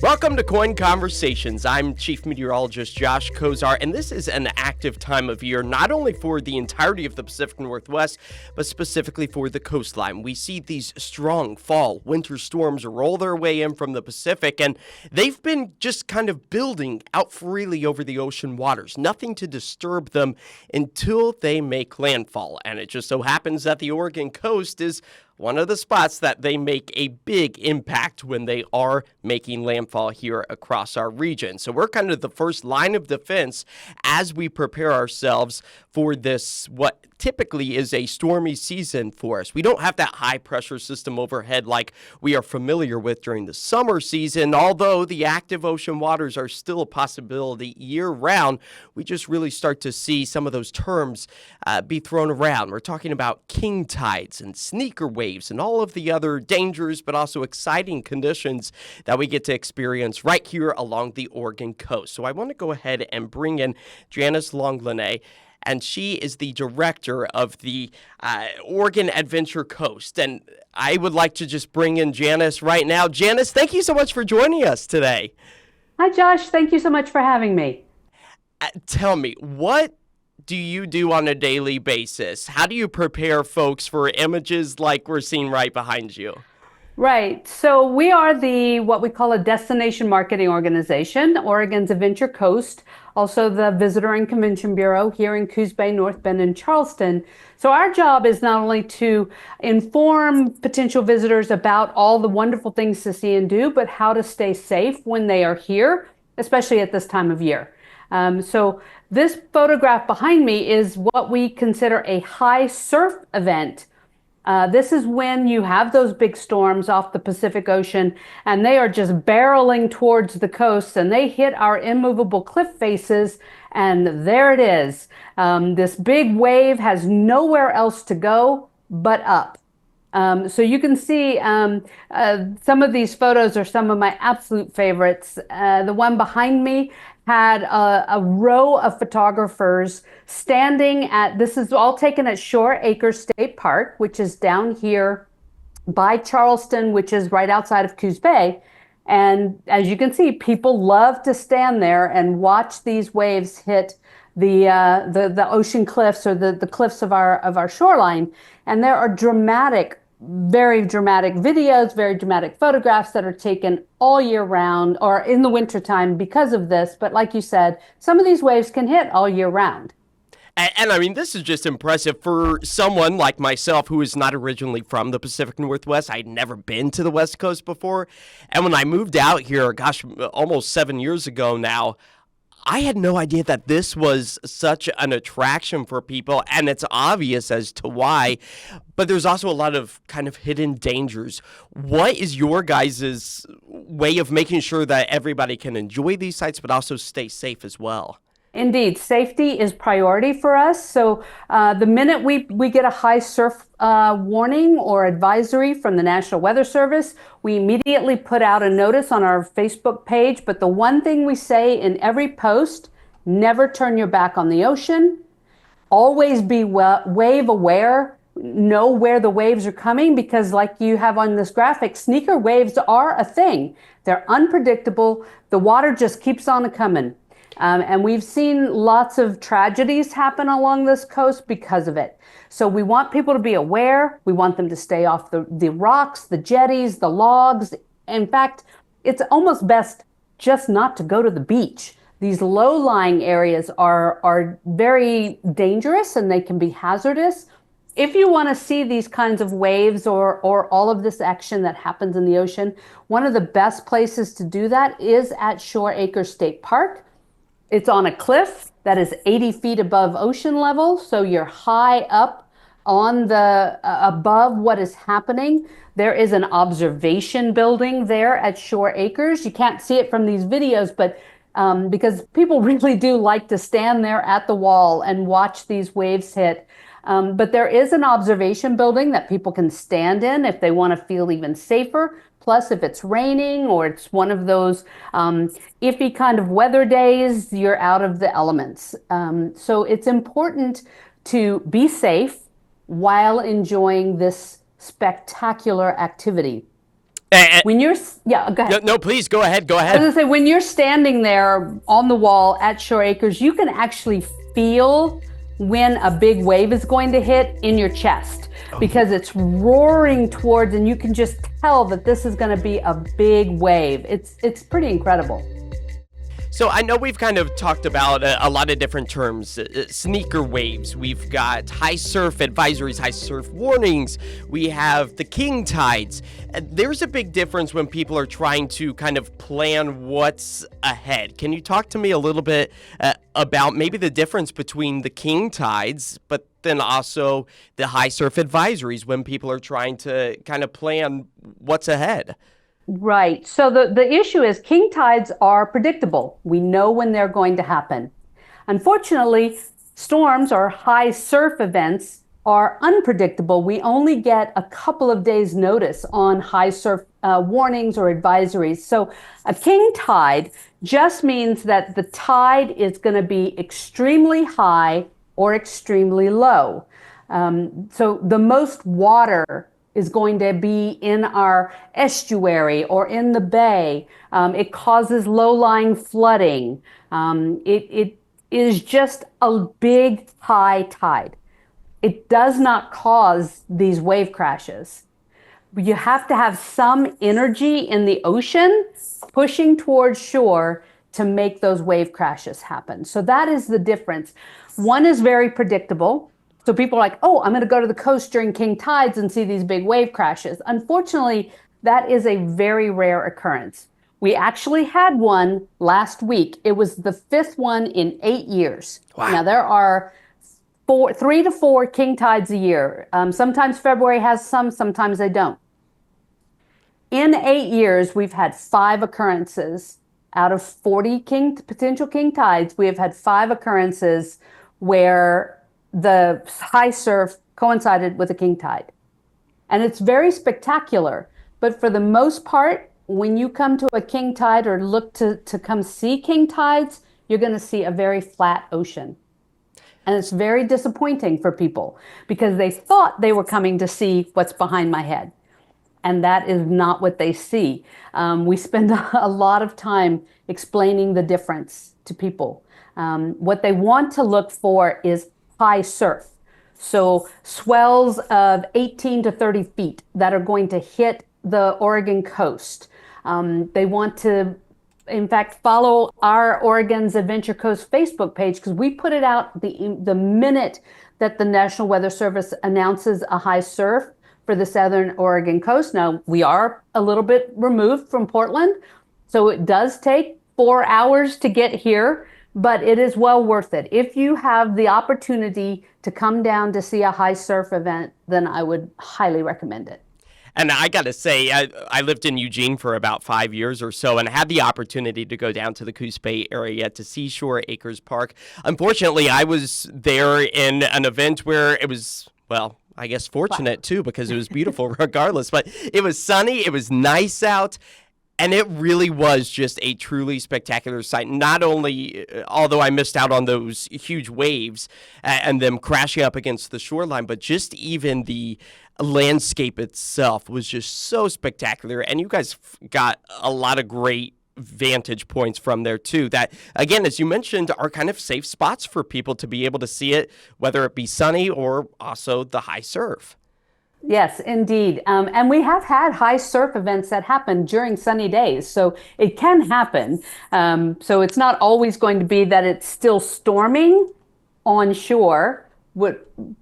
Welcome to KOIN Conversations. I'm Chief Meteorologist Josh Cozart, and this is an active time of year, not only for the entirety of the Pacific Northwest, but specifically for the coastline. We see these strong fall, winter storms roll their way in from the Pacific, and they've been just kind of building out freely over the ocean waters. Nothing to disturb them until they make landfall, and it just so happens that the Oregon coast is one of the spots that they make a big impact when they are making landfall here across our region. So we're kind of the first line of defense as we prepare ourselves for this, what typically is a stormy season for us. We don't have that high pressure system overhead like we are familiar with during the summer season, although the active ocean waters are still a possibility year round. We just really start to see some of those terms be thrown around. We're talking about king tides and sneaker waves and all of the other dangers, but also exciting conditions that we get to experience right here along the Oregon coast. So I want to go ahead and bring in Janice Langlinais, and she is the director of the Oregon Adventure Coast. And I would like to just bring in Janice right now. Janice, thank you so much for joining us today. Hi, Josh. Thank you so much for having me. Tell me, what do you do on a daily basis? How do you prepare folks for images like we're seeing right behind you? Right. So we are what we call a destination marketing organization, Oregon's Adventure Coast, also the Visitor and Convention Bureau here in Coos Bay, North Bend, and Charleston. So our job is not only to inform potential visitors about all the wonderful things to see and do, but how to stay safe when they are here, especially at this time of year. So this photograph behind me is what we consider a high surf event. This is when you have those big storms off the Pacific Ocean and they are just barreling towards the coast and they hit our immovable cliff faces, and there it is. This big wave has nowhere else to go but up. So you can see some of these photos are some of my absolute favorites. The one behind me had a row of photographers standing this is all taken at Shore Acres State Park, which is down here by Charleston, which is right outside of Coos Bay. And as you can see, people love to stand there and watch these waves hit the ocean cliffs or the cliffs of our shoreline. And there are very dramatic videos, very dramatic photographs that are taken all year round or in the wintertime because of this. But like you said, some of these waves can hit all year round. And I mean, this is just impressive for someone like myself who is not originally from the Pacific Northwest. I'd never been to the West Coast before. And when I moved out here, gosh, almost 7 years ago now, I had no idea that this was such an attraction for people, and it's obvious as to why, but there's also a lot of kind of hidden dangers. What is your guys' way of making sure that everybody can enjoy these sites, but also stay safe as well? Indeed, safety is priority for us. So the minute we get a high surf warning or advisory from the National Weather Service, we immediately put out a notice on our Facebook page. But the one thing we say in every post, never turn your back on the ocean. Always be wave aware. Know where the waves are coming, because like you have on this graphic, sneaker waves are a thing. They're unpredictable. The water just keeps on coming. And we've seen lots of tragedies happen along this coast because of it. So we want people to be aware. We want them to stay off the rocks, the jetties, the logs. In fact, it's almost best just not to go to the beach. These low-lying areas are very dangerous and they can be hazardous. If you want to see these kinds of waves or all of this action that happens in the ocean, one of the best places to do that is at Shore Acres State Park. It's on a cliff that is 80 feet above ocean level, so you're high up on above what is happening. There is an observation building there at Shore Acres. You can't see it from these videos, but because people really do like to stand there at the wall and watch these waves hit. But there is an observation building that people can stand in if they want to feel even safer. Plus, if it's raining or it's one of those iffy kind of weather days, you're out of the elements. So it's important to be safe while enjoying this spectacular activity. Eh, When you're, yeah, go no, ahead. no, please go ahead. Go I was ahead. gonna say, when you're standing there on the wall at Shore Acres, you can actually feel when a big wave is going to hit in your chest because it's roaring towards, and you can just tell that this is going to be a big wave. It's pretty incredible. So I know we've kind of talked about a lot of different terms, sneaker waves. We've got high surf advisories, high surf warnings. We have the king tides. There's a big difference when people are trying to kind of plan what's ahead. Can you talk to me a little bit about maybe the difference between the king tides, but then also the high surf advisories when people are trying to kind of plan what's ahead? Right. So the issue is king tides are predictable. We know when they're going to happen. Unfortunately, storms or high surf events are unpredictable. We only get a couple of days notice on high surf warnings or advisories. So a king tide just means that the tide is going to be extremely high or extremely low. So the most water is going to be in our estuary or in the bay. It causes low-lying flooding. It is just a big high tide. It does not cause these wave crashes. You have to have some energy in the ocean pushing towards shore to make those wave crashes happen. So that is the difference. One is very predictable. So people are like, oh, I'm going to go to the coast during king tides and see these big wave crashes. Unfortunately, that is a very rare occurrence. We actually had one last week. It was the fifth one in 8 years. Wow. Now, there are 3 to 4 king tides a year. Sometimes February has some, sometimes they don't. In 8 years, we've had 5 occurrences. Out of 40 potential king tides, we have had 5 occurrences where the high surf coincided with a king tide. And it's very spectacular. But for the most part, when you come to a king tide or look to come see king tides, you're going to see a very flat ocean. And it's very disappointing for people because they thought they were coming to see what's behind my head. And that is not what they see. We spend a lot of time explaining the difference to people. What they want to look for is high surf. So swells of 18 to 30 feet that are going to hit the Oregon coast. They want to, in fact, follow our Oregon's Adventure Coast Facebook page because we put it out the minute that the National Weather Service announces a high surf for the southern Oregon coast. Now, we are a little bit removed from Portland, so it does take 4 hours to get here, but it is well worth it. If you have the opportunity to come down to see a high surf event, then I would highly recommend it. And I got to say, I lived in Eugene for about 5 years or so and had the opportunity to go down to the Coos Bay area to see Shore Acres Park. Unfortunately, I was there in an event where it was, well, I guess fortunate too because it was beautiful regardless, but it was sunny, it was nice out. And it really was just a truly spectacular sight. Not only, although I missed out on those huge waves and them crashing up against the shoreline, but just even the landscape itself was just so spectacular. And you guys got a lot of great vantage points from there too that, again, as you mentioned, are kind of safe spots for people to be able to see it, whether it be sunny or also the high surf. Yes, indeed. And we have had high surf events that happen during sunny days. So it can happen. So it's not always going to be that it's still storming on shore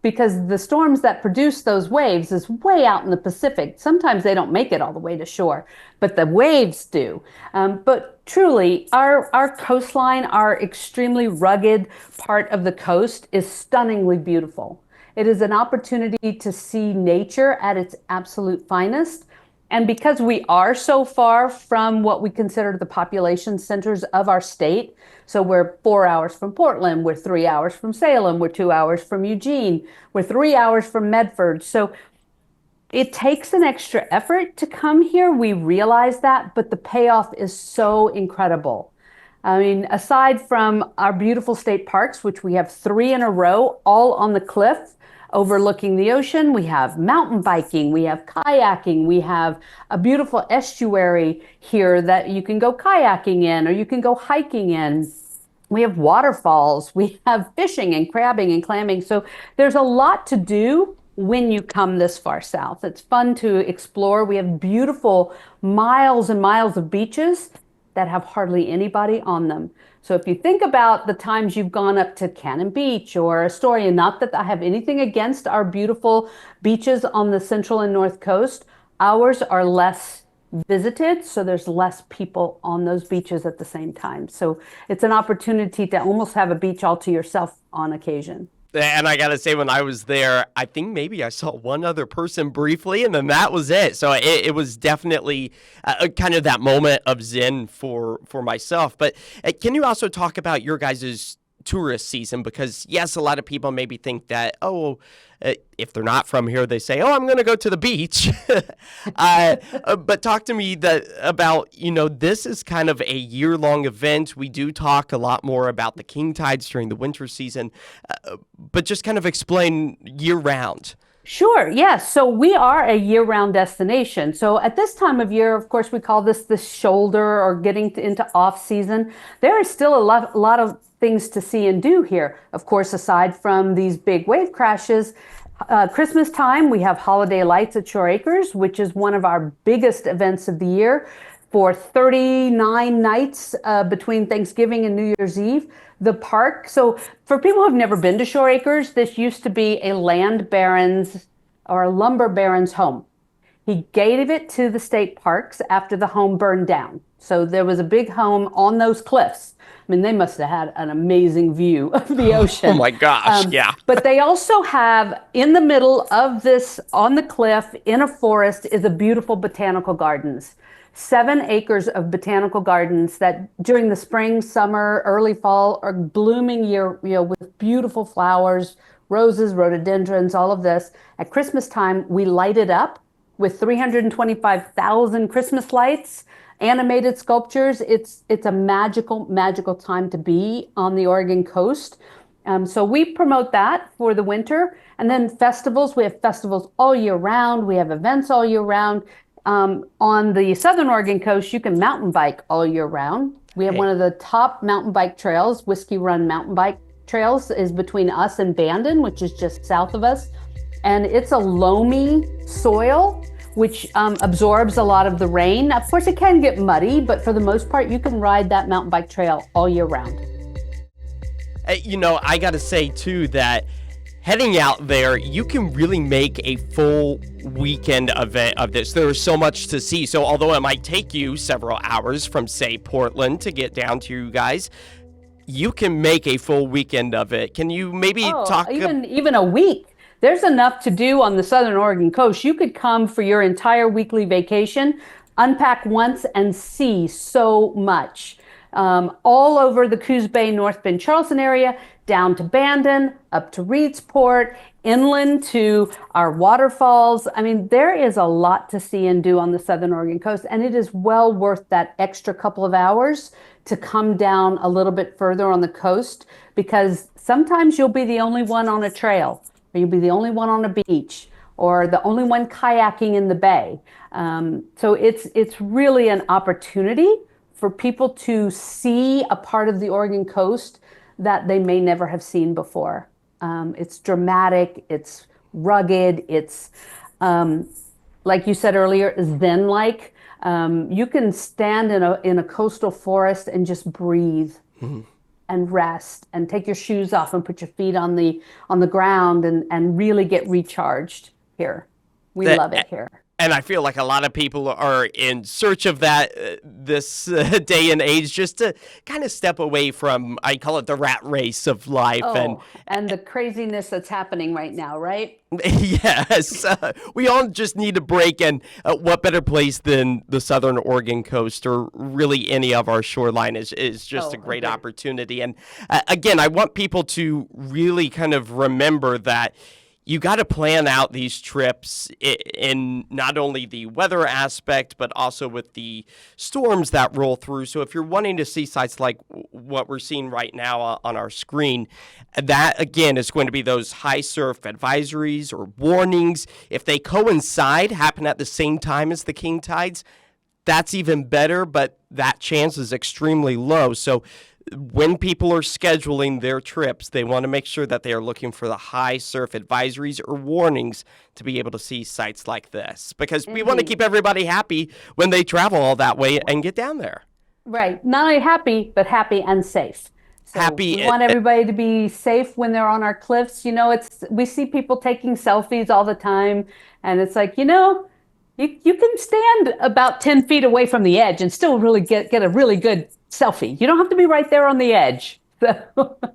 because the storms that produce those waves is way out in the Pacific. Sometimes they don't make it all the way to shore, but the waves do. But truly, our coastline, our extremely rugged part of the coast is stunningly beautiful. It is an opportunity to see nature at its absolute finest. And because we are so far from what we consider the population centers of our state, so we're 4 hours from Portland, we're 3 hours from Salem, we're 2 hours from Eugene, we're 3 hours from Medford. So it takes an extra effort to come here. We realize that, but the payoff is so incredible. I mean, aside from our beautiful state parks, which we have 3 in a row, all on the cliff, overlooking the ocean. We have mountain biking, we have kayaking, we have a beautiful estuary here that you can go kayaking in or you can go hiking in. We have waterfalls, we have fishing and crabbing and clamming. So there's a lot to do when you come this far south. It's fun to explore. We have beautiful miles and miles of beaches that have hardly anybody on them. So if you think about the times you've gone up to Cannon Beach or Astoria, not that I have anything against our beautiful beaches on the central and north coast, ours are less visited, so there's less people on those beaches at the same time. So it's an opportunity to almost have a beach all to yourself on occasion. And I got to say, when I was there, I think maybe I saw one other person briefly, and then that was it. So it was definitely kind of that moment of zen for myself. But can you also talk about your guys' tourist season? Because, yes, a lot of people maybe think that, if they're not from here, they say, I'm going to go to the beach. But talk to me about, this is kind of a year-long event. We do talk a lot more about the king tides during the winter season, but just kind of explain year-round. Sure. Yes. So we are a year-round destination. So at this time of year, of course, we call this the shoulder or getting into off-season. There is still a lot of things to see and do here. Of course, aside from these big wave crashes, Christmas time, we have Holiday Lights at Shore Acres, which is one of our biggest events of the year. For 39 nights between Thanksgiving and New Year's Eve, the park. So for people who've never been to Shore Acres, this used to be a land baron's or a lumber baron's home. He gave it to the state parks after the home burned down. So there was a big home on those cliffs. I mean, they must have had an amazing view of the ocean. Oh my gosh, yeah. But they also have, in the middle of this, on the cliff, in a forest, is a beautiful botanical gardens. 7 acres of botanical gardens that during the spring, summer, early fall are blooming with beautiful flowers, roses, rhododendrons, all of this. At Christmas time, we light it up with 325,000 Christmas lights. Animated sculptures. It's a magical time to be on the Oregon coast. So we promote that for the winter. And then festivals, we have festivals all year round. We have events all year round. On the southern Oregon coast, you can mountain bike all year round. We have one of the top mountain bike trails, Whiskey Run Mountain Bike Trails, is between us and Bandon, which is just south of us. And it's a loamy soil, which absorbs a lot of the rain. Of course, it can get muddy, but for the most part, you can ride that mountain bike trail all year round. I got to say, too, that heading out there, you can really make a full weekend event of this. There is so much to see. So although it might take you several hours from, say, Portland to get down to you guys, you can make a full weekend of it. Can you maybe talk... Even a week. There's enough to do on the southern Oregon coast. You could come for your entire weekly vacation, unpack once, and see so much. All over the Coos Bay, North Bend, Charleston area, down to Bandon, up to Reedsport, inland to our waterfalls. I mean, there is a lot to see and do on the southern Oregon coast, and it is well worth that extra couple of hours to come down a little bit further on the coast, because sometimes you'll be the only one on a trail. Or you'll be the only one on a beach, or the only one kayaking in the bay. So it's really an opportunity for people to see a part of the Oregon coast that they may never have seen before. It's dramatic, it's rugged, it's, like you said earlier, zen-like. You can stand in a coastal forest and just breathe. Mm-hmm. And rest and take your shoes off and put your feet on the ground and really get recharged here. We love it here. And I feel like a lot of people are in search of that this day and age, just to kind of step away from, I call it the rat race of life. And the craziness that's happening right now, right? Yes. We all just need a break. And what better place than the southern Oregon coast, or really any of our shoreline, is just a great opportunity. And again, I want people to really kind of remember that you got to plan out these trips in not only the weather aspect, but also with the storms that roll through. So if you're wanting to see sites like what we're seeing right now on our screen, that, again, is going to be those high surf advisories or warnings. If they coincide, happen at the same time as the king tides, that's even better, but that chance is extremely low. So when people are scheduling their trips, they want to make sure that they are looking for the high surf advisories or warnings to be able to see sites like this, because we want to keep everybody happy when they travel all that way and get down there. Right. Not only happy, but happy and safe. So Happy. We want everybody to be safe when they're on our cliffs. You know, we see people taking selfies all the time, and it's like, you know, you can stand about 10 feet away from the edge and still really get a really good selfie. You don't have to be right there on the edge.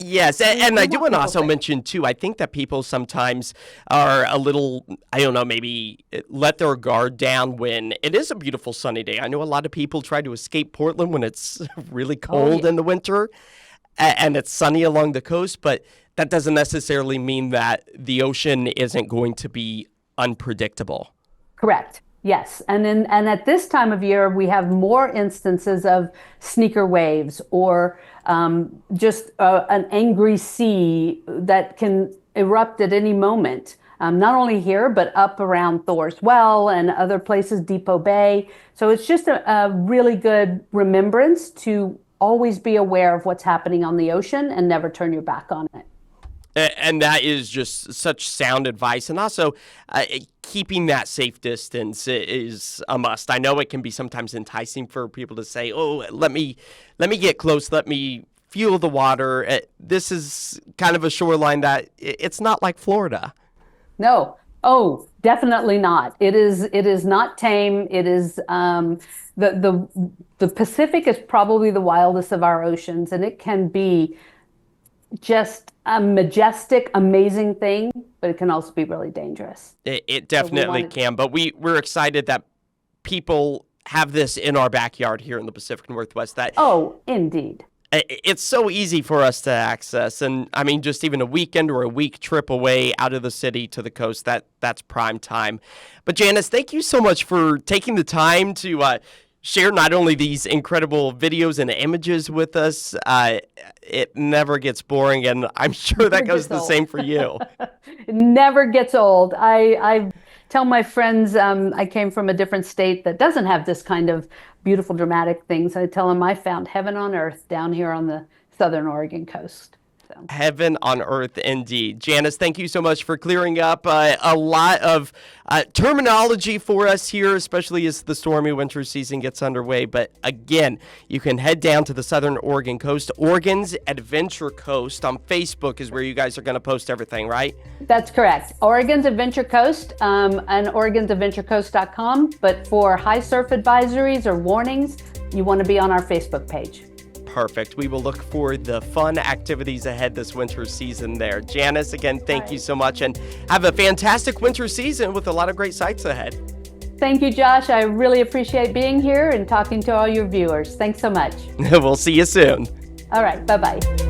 Yes, and I do want to also mention, too, I think that people sometimes are a little, I don't know, maybe let their guard down when it is a beautiful sunny day. I know a lot of people try to escape Portland when it's really cold in the winter and it's sunny along the coast, but that doesn't necessarily mean that the ocean isn't going to be unpredictable. Correct. Yes. And at this time of year, we have more instances of sneaker waves or just an angry sea that can erupt at any moment. Not only here, but up around Thor's Well and other places, Depot Bay. So it's just a really good remembrance to always be aware of what's happening on the ocean and never turn your back on it. And that is just such sound advice. And also, keeping that safe distance is a must. I know it can be sometimes enticing for people to say, oh, let me get close, let me feel the water. This is kind of a shoreline that it's not like Florida. No. Oh, definitely not. It is not tame. It is the Pacific is probably the wildest of our oceans, and it can be just a majestic, amazing thing, but it can also be really dangerous. It definitely can, but we're excited that people have this in our backyard here in the Pacific Northwest. Oh, indeed. It's so easy for us to access, and I mean, just even a weekend or a week trip away out of the city to the coast, that's prime time. But Janice, thank you so much for taking the time to share not only these incredible videos and images with us. It never gets boring, and I'm sure that goes the same for you. It never gets old. I tell my friends I came from a different state that doesn't have this kind of beautiful, dramatic things. I tell them I found heaven on earth down here on the southern Oregon coast. So. Heaven on earth, indeed. Janice, thank you so much for clearing up a lot of terminology for us here, especially as the stormy winter season gets underway. But again, you can head down to the southern Oregon coast. Oregon's Adventure Coast on Facebook is where you guys are going to post everything, right? That's correct. Oregon's Adventure Coast and Oregon'sAdventureCoast.com. But for high surf advisories or warnings, you want to be on our Facebook page. Perfect. We will look for the fun activities ahead this winter season there. Janice, again, thank you so much, and have a fantastic winter season with a lot of great sights ahead. Thank you, Josh. I really appreciate being here and talking to all your viewers. Thanks so much. We'll see you soon. All right. Bye-bye.